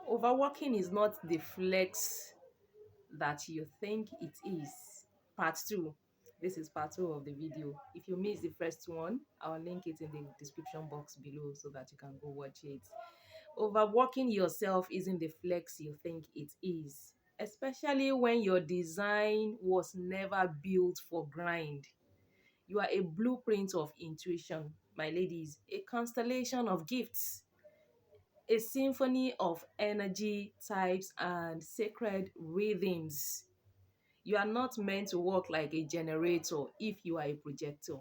Overworking is not the flex that you think it is. Part 2. This is part 2 of the video. If you missed the first one, I'll link it in the description box below so that you can go watch it. Overworking yourself isn't the flex you think it is, especially when your design was never built for grind. You are a blueprint of intuition, my ladies, a constellation of gifts, a symphony of energy types and sacred rhythms. You are not meant to work like a generator if you are a projector.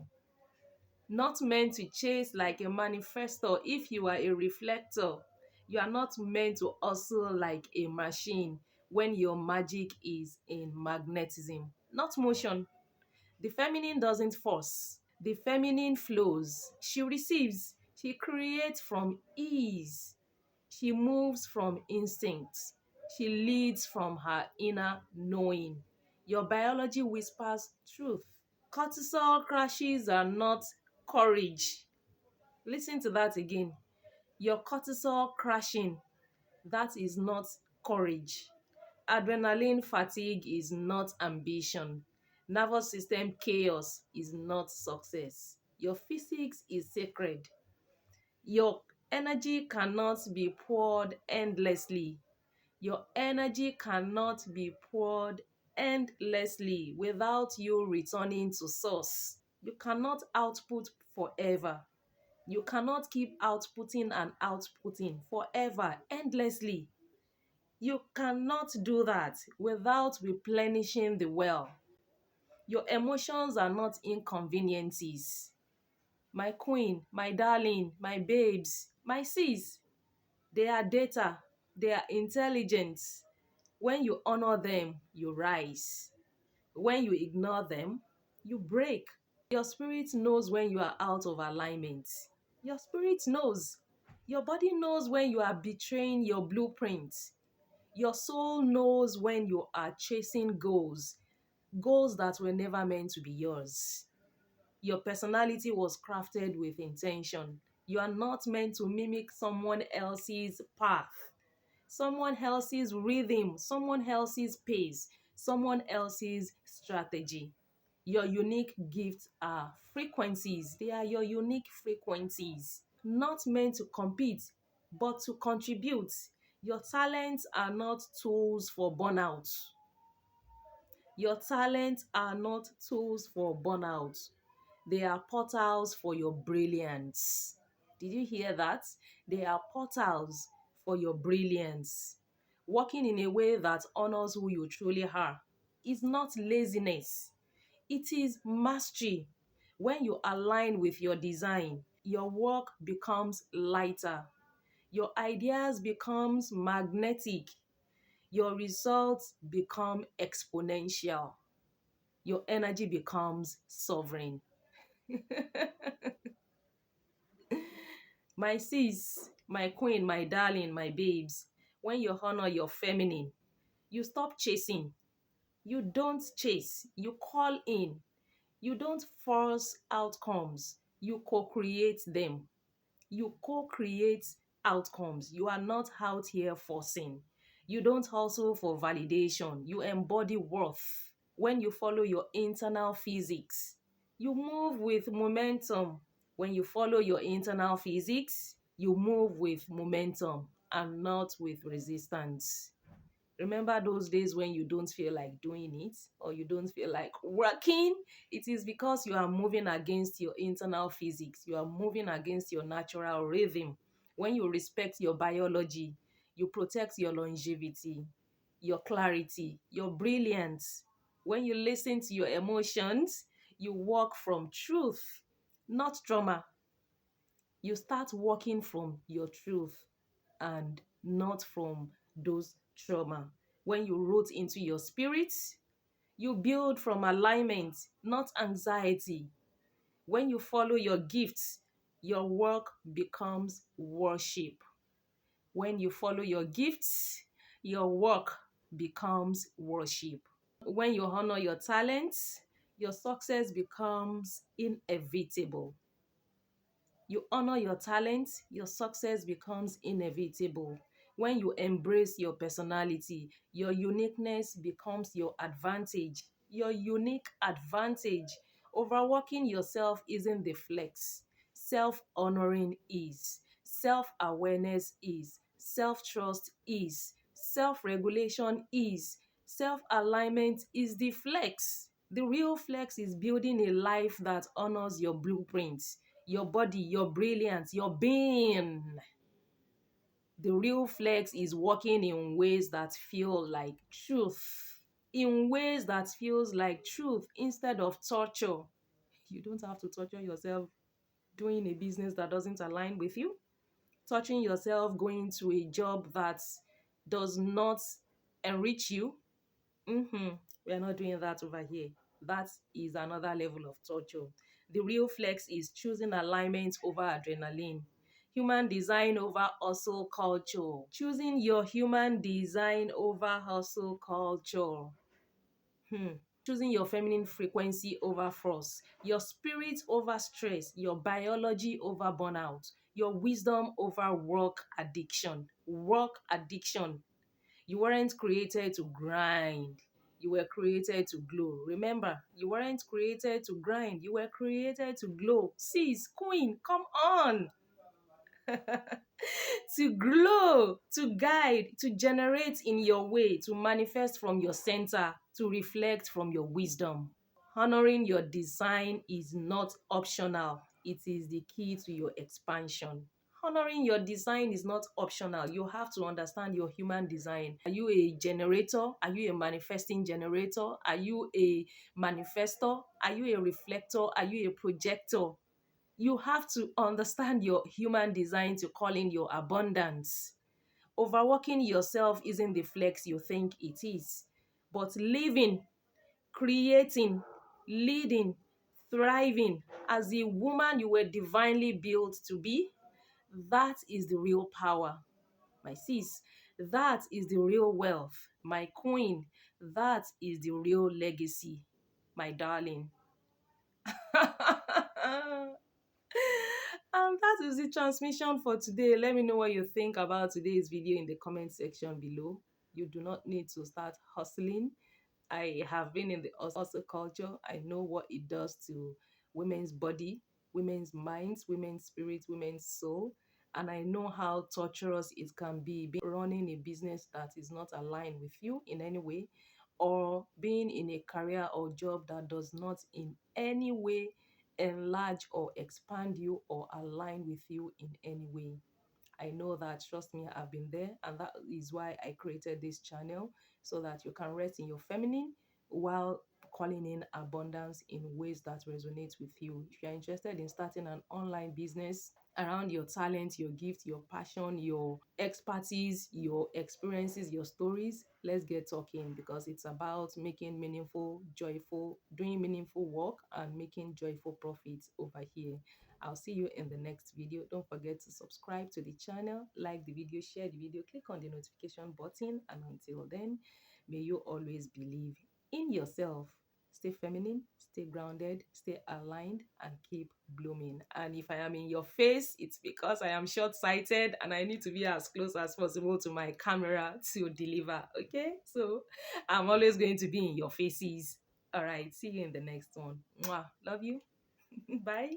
Not meant to chase like a manifestor if you are a reflector. You are not meant to hustle like a machine when your magic is in magnetism, not motion. The feminine doesn't force. The feminine flows. She receives. She creates from ease. She moves from instinct. She leads from her inner knowing. Your biology whispers truth. Cortisol crashes are not courage. Listen to that again. Your cortisol crashing, that is not courage. Adrenaline fatigue is not ambition. Nervous system chaos is not success. Your physics is sacred. Your energy cannot be poured endlessly. Your energy cannot be poured endlessly without you returning to source. You cannot output forever. You cannot keep outputting and outputting forever, endlessly. You cannot do that without replenishing the well. Your emotions are not inconveniences. My queen, my darling, my babes, my sis, they are data, they are intelligence. When you honor them, you rise. When you ignore them, you break. Your spirit knows when you are out of alignment. Your spirit knows. Your body knows when you are betraying your blueprint. Your soul knows when you are chasing goals, goals that were never meant to be yours. Your personality was crafted with intention. You are not meant to mimic someone else's path, someone else's rhythm, someone else's pace, someone else's strategy. Your unique gifts are frequencies. They are your unique frequencies, not meant to compete, but to contribute. Your talents are not tools for burnout. Your talents are not tools for burnout. They are portals for your brilliance. Did you hear that? They are portals for your brilliance. Working in a way that honors who you truly are is not laziness. It is mastery. When you align with your design, your work becomes lighter. Your ideas becomes magnetic. Your results become exponential. Your energy becomes sovereign. My sis, my queen, my darling, my babes, when you honor your feminine, you stop chasing. You don't chase, you call in. You don't force outcomes, you co-create them. You co-create outcomes. You are not out here forcing. You don't hustle for validation. You embody worth. When you follow your internal physics, you move with momentum. When you follow your internal physics, you move with momentum and not with resistance. Remember those days when you don't feel like doing it or you don't feel like working? It is because you are moving against your internal physics. You are moving against your natural rhythm. When you respect your biology, you protect your longevity, your clarity, your brilliance. When you listen to your emotions, you walk from truth, not trauma. You start walking from your truth and not from those trauma. When you root into your spirit, you build from alignment, not anxiety. When you follow your gifts, your work becomes worship. When you follow your gifts, your work becomes worship. When you honor your talents, your success becomes inevitable. You honor your talent, your success becomes inevitable. When you embrace your personality, your uniqueness becomes your advantage. Your unique advantage. Overworking yourself isn't the flex. Self-honoring is. Self-awareness is. Self-trust is. Self-regulation is. Self-alignment is the flex. The real flex is building a life that honors your blueprints, your body, your brilliance, your being. The real flex is working in ways that feel like truth. In ways that feels like truth instead of torture. You don't have to torture yourself doing a business that doesn't align with you. Torturing yourself going to a job that does not enrich you. We're not doing that over here. That is another level of torture. The real flex is choosing alignment over adrenaline. Human design over hustle culture. Choosing your human design over hustle culture. Choosing your feminine frequency over force, your spirit over stress, your biology over burnout, your wisdom over work addiction. Work addiction. You weren't created to grind. You were created to glow. Remember, you weren't created to grind. You were created to glow. Sis, queen, come on. To glow, to guide, to generate in your way, to manifest from your center, to reflect from your wisdom. Honoring your design is not optional. It is the key to your expansion. Honoring your design is not optional. You have to understand your human design. Are you a generator? Are you a manifesting generator? Are you a manifestor? Are you a reflector? Are you a projector? You have to understand your human design to call in your abundance. Overworking yourself isn't the flex you think it is, but living, creating, leading, thriving as the woman you were divinely built to be, that is the real power. My sis, that is the real wealth. My queen, that is the real legacy. My darling. That is the transmission for today. Let me know what you think about today's video in the comment section below. You do not need to start hustling. I have been in the hustle culture. I know what it does to women's body, women's minds, women's spirit, women's soul. And I know how torturous it can be running a business that is not aligned with you in any way, or being in a career or job that does not in any way enlarge or expand you or align with you in any way. I know that, trust me, I've been there, and that is why I created this channel, so that you can rest in your feminine while calling in abundance in ways that resonate with you. If you're interested in starting an online business around your talent, your gift, your passion, your expertise, your experiences, your stories, let's get talking, because it's about making meaningful, joyful, doing meaningful work and making joyful profits over here. I'll see you in the next video. Don't forget to subscribe to the channel, like the video, share the video, click on the notification button, and until then, may you always believe in yourself. Stay feminine, stay grounded, stay aligned, and keep blooming. And if I am in your face, it's because I am short-sighted and I need to be as close as possible to my camera to deliver. Okay, so I'm always going to be in your faces. All right, see you in the next one. Mwah. Love you. Bye.